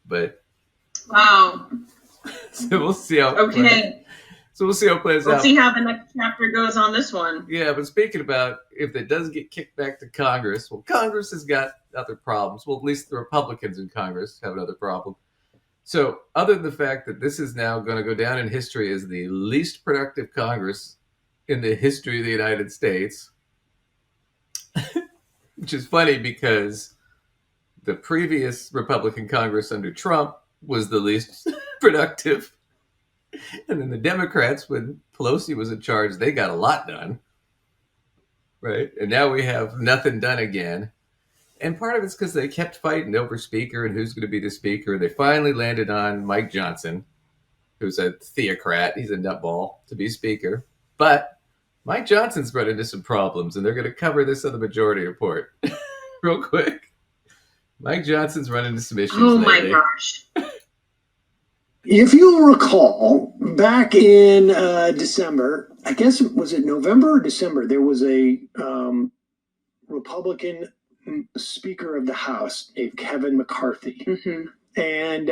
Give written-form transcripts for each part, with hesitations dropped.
But Wow. so we'll see how it plays. Okay. So we'll see how it plays We'll out. see how the next chapter goes on this one. Yeah, but speaking about if it does get kicked back to Congress, well, Congress has got other problems. Well, at least the Republicans in Congress have another problem. So, other than the fact that this is now going to go down in history as the least productive Congress in the history of the United States, which is funny because the previous Republican Congress under Trump was the least productive. And then the Democrats, when Pelosi was in charge, they got a lot done. Right? And now we have nothing done again. And part of it's because they kept fighting over speaker and who's going to be the speaker. They finally landed on Mike Johnson, who's a theocrat. He's a nutball to be speaker. But Mike Johnson's run into some problems, and they're going to cover this on the majority report real quick. Mike Johnson's run into some issues lately. My gosh. If you'll recall, back in December, I guess, was it November or December, there was a Republican Speaker of the House named Kevin McCarthy. Mm-hmm. And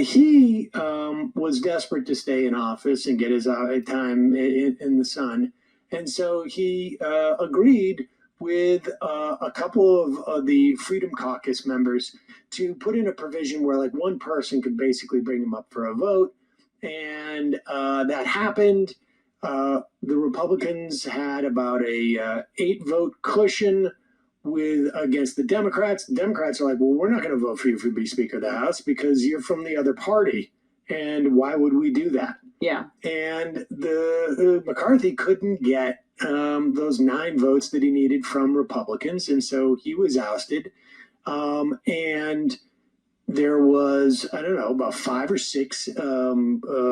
he was desperate to stay in office and get his time in the sun. And so he agreed with a couple of the Freedom Caucus members to put in a provision where like one person could basically bring him up for a vote. And that happened. The Republicans had about a 8-vote cushion against the Democrats. The Democrats are like, well, we're not going to vote for you to be Speaker of the House because you're from the other party. And why would we do that? Yeah. And the McCarthy couldn't get those 9 votes that he needed from Republicans. And so he was ousted. And there was, I don't know, about 5 or 6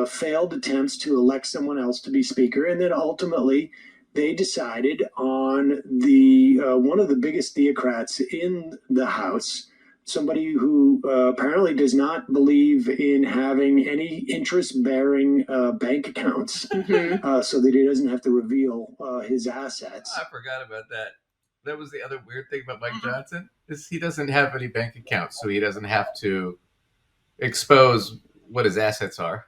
failed attempts to elect someone else to be Speaker. And then ultimately, they decided on the one of the biggest theocrats in the House, somebody who apparently does not believe in having any interest-bearing bank accounts, so that he doesn't have to reveal his assets. I forgot about that. That was the other weird thing about Mike Johnson, is he doesn't have any bank accounts, so he doesn't have to expose what his assets are.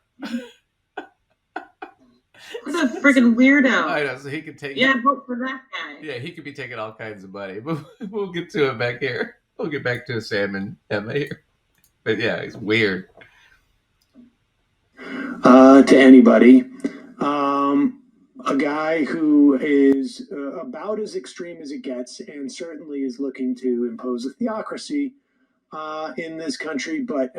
What a freaking weirdo. I know, so he could take... Yeah, vote for that guy. Yeah, he could be taking all kinds of money. But we'll get to it back here. We'll get back to Sam and Emma here. But yeah, it's weird. To anybody. A guy who is about as extreme as it gets and certainly is looking to impose a theocracy in this country, but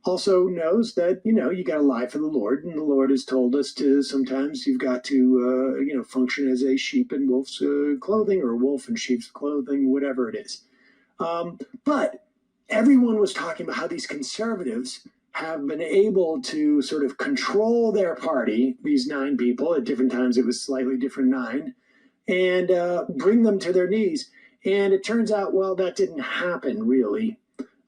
also knows that, you got to lie for the Lord, and the Lord has told us to sometimes you've got to, function as a sheep in wolf's clothing, or a wolf in sheep's clothing, whatever it is. But everyone was talking about how these conservatives have been able to sort of control their party, these 9 people, at different times it was slightly different 9, and bring them to their knees. And it turns out, well, that didn't happen, really.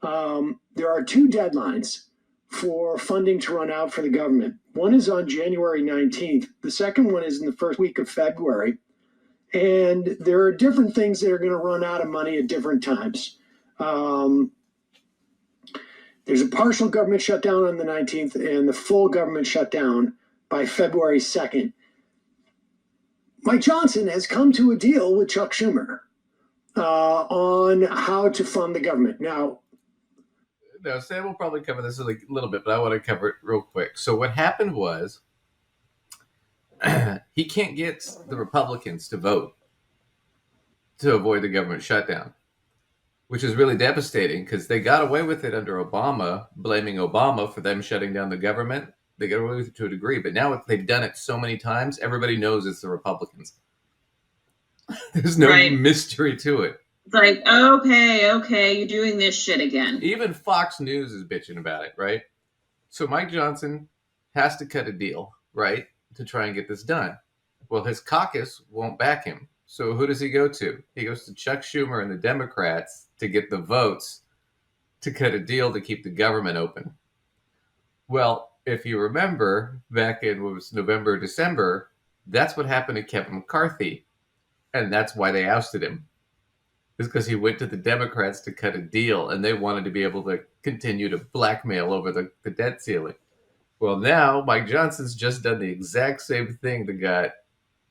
There are 2 deadlines for funding to run out for the government. One is on January 19th. The second one is in the first week of February. And there are different things that are going to run out of money at different times. There's a partial government shutdown on the 19th and the full government shutdown by February 2nd. Mike Johnson has come to a deal with Chuck Schumer on how to fund the government. Now, Sam will probably cover this a little bit, but I want to cover it real quick. So what happened was he can't get the Republicans to vote to avoid the government shutdown, which is really devastating because they got away with it under Obama, blaming Obama for them shutting down the government. They got away with it to a degree, but now they've done it so many times, everybody knows it's the Republicans. There's no mystery to it. It's like, okay, you're doing this shit again. Even Fox News is bitching about it, right? So Mike Johnson has to cut a deal, right, to try and get this done. Well, his caucus won't back him. So who does he go to? He goes to Chuck Schumer and the Democrats to get the votes to cut a deal to keep the government open. Well, if you remember, back in November, December, that's what happened to Kevin McCarthy. And that's why they ousted him. is because he went to the Democrats to cut a deal, and they wanted to be able to continue to blackmail over the debt ceiling. Well, now Mike Johnson's just done the exact same thing that got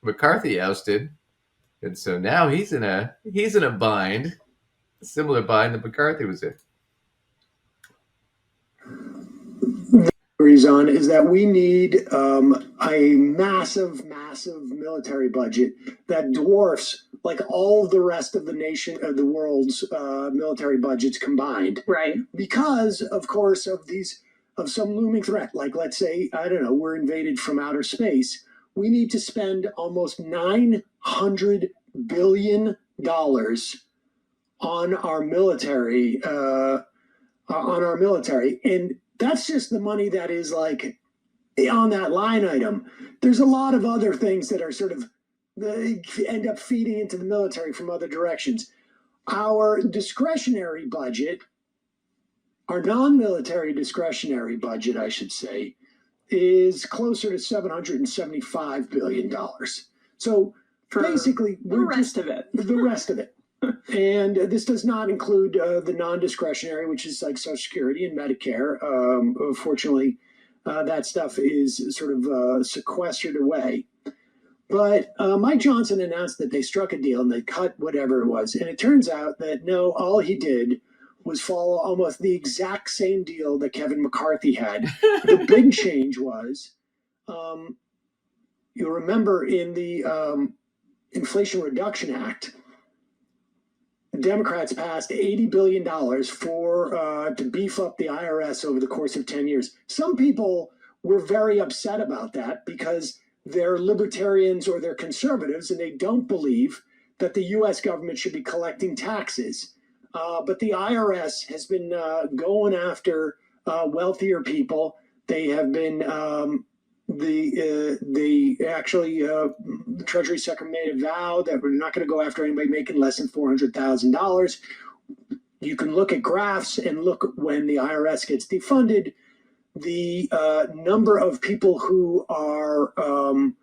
McCarthy ousted, and so now he's in a bind, a similar bind that McCarthy was in. On is that we need a massive military budget that dwarfs like all the rest of the nation of the world's military budgets combined. Right. Because, of course, of some looming threat. Like, let's say, I don't know, we're invaded from outer space. We need to spend almost $900 billion on our military. And that's just the money that is like on that line item. There's a lot of other things that are sort of they end up feeding into the military from other directions. Our discretionary budget, our non-military discretionary budget, I should say, is closer to $775 billion. So For basically, the rest of it. The rest of it. And this does not include the non-discretionary, which is like Social Security and Medicare. Fortunately, that stuff is sort of sequestered away. But Mike Johnson announced that they struck a deal and they cut whatever it was. And it turns out that no, all he did was follow almost the exact same deal that Kevin McCarthy had. The big change was, you remember in the Inflation Reduction Act, the Democrats passed $80 billion to beef up the IRS over the course of 10 years. Some people were very upset about that because they're libertarians or they're conservatives and they don't believe that the U.S. government should be collecting taxes. But the IRS has been going after wealthier people. They have been the Treasury Secretary made a vow that we're not going to go after anybody making less than $400,000. You can look at graphs and look when the IRS gets defunded, the number of people who are on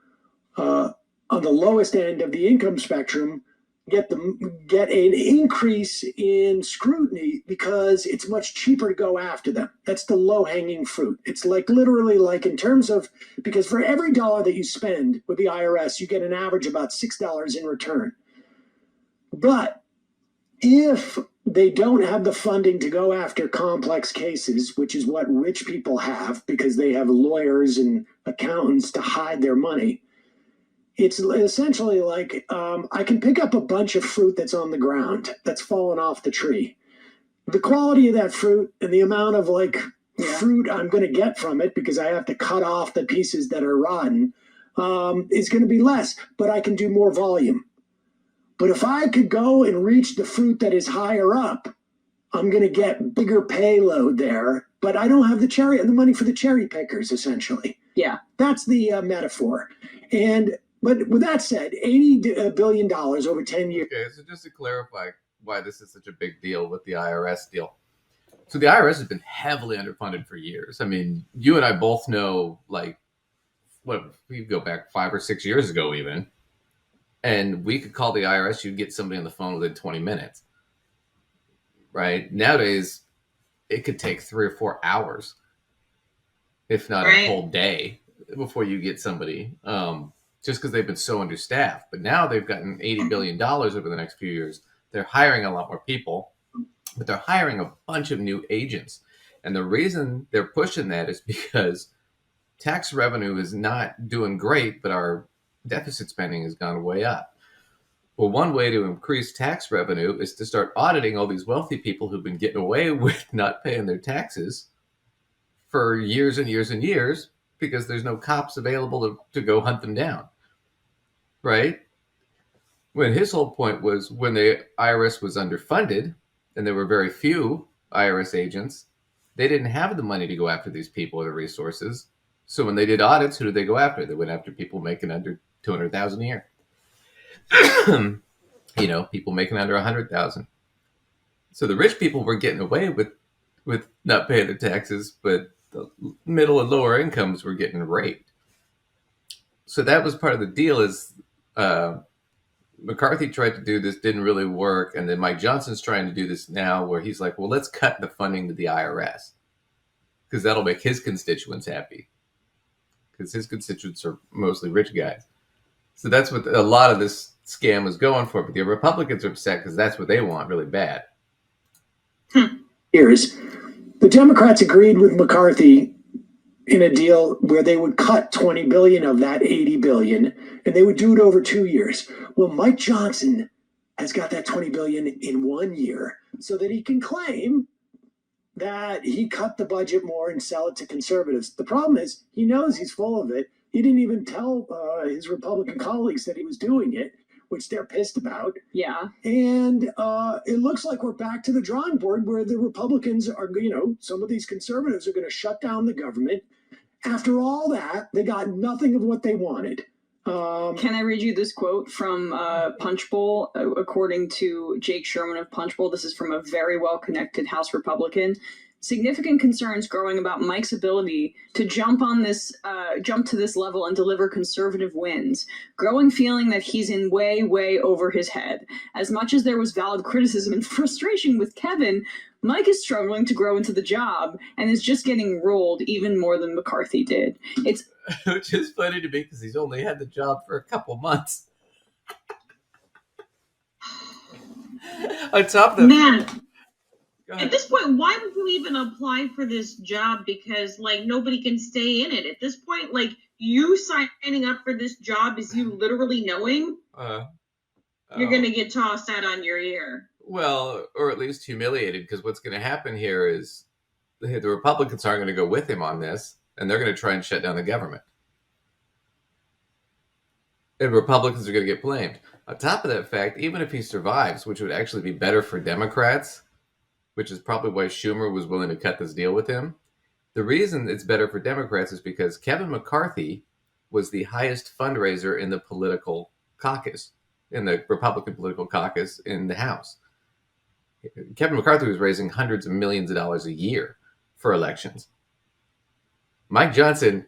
the lowest end of the income spectrum get an increase in scrutiny because it's much cheaper to go after them. That's the low-hanging fruit. It's like literally like in terms of, because for every dollar that you spend with the IRS, you get an average about $6 in return. But if they don't have the funding to go after complex cases, which is what rich people have because they have lawyers and accountants to hide their money, it's essentially like I can pick up a bunch of fruit that's on the ground, that's fallen off the tree. The quality of that fruit and the amount of fruit I'm going to get from it, because I have to cut off the pieces that are rotten, is going to be less, but I can do more volume. But if I could go and reach the fruit that is higher up, I'm going to get bigger payload there, but I don't have the money for the cherry pickers, essentially. Yeah. That's the metaphor. But with that said, $80 billion over 10 years. Okay, so just to clarify why this is such a big deal with the IRS deal. So the IRS has been heavily underfunded for years. I mean, you and I both know, we go back 5 or 6 years ago even, and we could call the IRS, you'd get somebody on the phone within 20 minutes. Right? Nowadays, it could take 3 or 4 hours, if not a whole day, before you get somebody. Just because they've been so understaffed. But now they've gotten $80 billion over the next few years. They're hiring a lot more people, but they're hiring a bunch of new agents. And the reason they're pushing that is because tax revenue is not doing great, but our deficit spending has gone way up. Well, one way to increase tax revenue is to start auditing all these wealthy people who've been getting away with not paying their taxes for years and years and years because there's no cops available to go hunt them down. Right? When his whole point was when the IRS was underfunded and there were very few IRS agents, they didn't have the money to go after these people or the resources. So when they did audits, who did they go after? They went after people making under $200,000 a year. People making under $100,000. So the rich people were getting away with not paying their taxes, but the middle and lower incomes were getting raped. So that was part of the deal is McCarthy tried to do this, didn't really work, and then Mike Johnson's trying to do this now, where he's like, well, let's cut the funding to the IRS because that'll make his constituents happy, because his constituents are mostly rich guys. So that's what a lot of this scam was going for. But the Republicans are upset because that's what they want really bad. Years, the Democrats agreed with McCarthy in a deal where they would cut 20 billion of that 80 billion, and they would do it over 2 years. Well, Mike Johnson has got that 20 billion in 1 year so that he can claim that he cut the budget more and sell it to conservatives. The problem is he knows he's full of it. He didn't even tell his Republican colleagues that he was doing it, which they're pissed about. Yeah. And it looks like we're back to the drawing board where the Republicans are, some of these conservatives are going to shut down the government. After all that, they got nothing of what they wanted. Can I read you this quote from Punchbowl? According to Jake Sherman of Punchbowl, this is from a very well-connected House Republican. Significant concerns growing about Mike's ability to jump to this level and deliver conservative wins. Growing feeling that he's in way, way over his head. As much as there was valid criticism and frustration with Kevin, Mike is struggling to grow into the job and is just getting rolled even more than McCarthy did. It's which is funny to me because he's only had the job for a couple months. On top of that, man, at this point, why would you even apply for this job? Because nobody can stay in it at this point. You signing up for this job is you literally knowing you're gonna get tossed out on your ear. Well, or at least humiliated, because what's going to happen here is the Republicans aren't going to go with him on this, and they're going to try and shut down the government. And Republicans are going to get blamed. On top of that fact, even if he survives, which would actually be better for Democrats, which is probably why Schumer was willing to cut this deal with him, the reason it's better for Democrats is because Kevin McCarthy was the highest fundraiser in the political caucus, in the Republican political caucus in the House. Kevin McCarthy was raising hundreds of millions of dollars a year for elections. Mike Johnson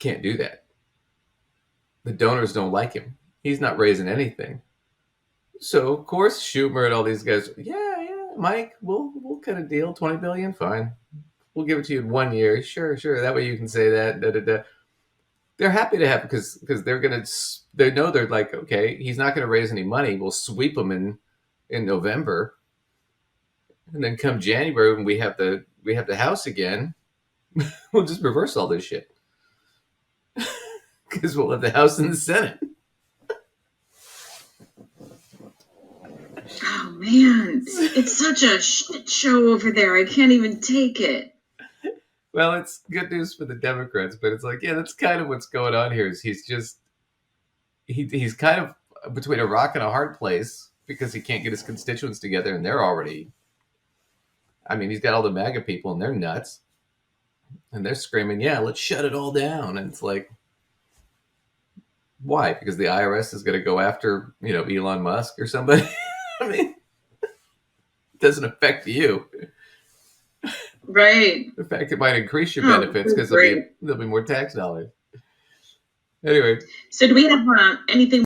can't do that. The donors don't like him. He's not raising anything. So, of course, Schumer and all these guys, yeah, Mike, we'll cut a deal, 20 billion, fine. We'll give it to you in 1 year. Sure. That way you can say that. They're happy to have it because they know they're like, okay, he's not going to raise any money. We'll sweep him in November. And then come January when we have the House again, we'll just reverse all this shit. Because we'll have the House and the Senate. Oh man, it's such a shit show over there. I can't even take it. Well, it's good news for the Democrats, but it's like, yeah, that's kind of what's going on here. Is he's kind of between a rock and a hard place because he can't get his constituents together, and they're already. I mean, he's got all the MAGA people, and they're nuts, and they're screaming, "Yeah, let's shut it all down." And it's like, why? Because the IRS is going to go after, Elon Musk or somebody. I mean, it doesn't affect you. Right. In fact, it might increase your benefits because there'll be more tax dollars. Anyway. So do we have anything?